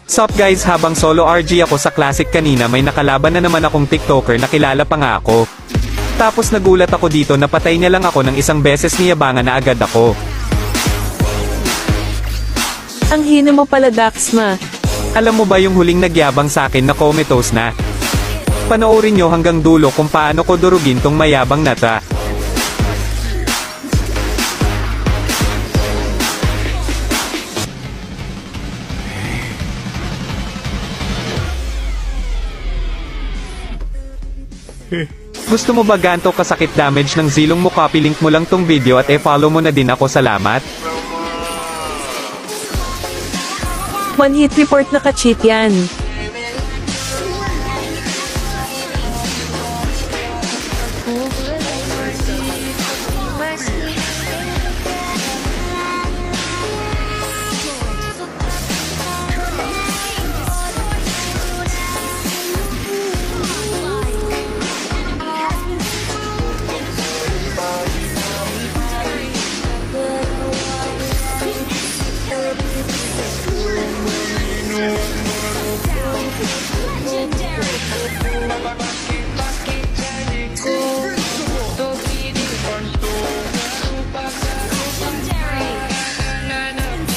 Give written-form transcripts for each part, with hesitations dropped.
Sup guys, habang solo RG ako sa Classic kanina may nakalaban na naman akong TikToker na kilala pa nga ako. Tapos nagulat ako dito na patay niya lang ako ng isang beses niyabangan na agad ako. Ang hina mo pala Daxma. Alam mo ba yung huling nagyabang sa akin na comatose na? Panoorin nyo hanggang dulo kung paano ko durugin tong mayabang na ta. Gusto mo ba ganto kasakit damage ng zilong mo? Copy link mo lang tong video at e-follow mo na din ako, salamat. One hit report na ka-cheat yan.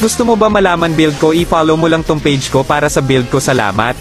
Gusto mo ba malaman build ko? I-follow mo lang tong page ko para sa build ko, salamat.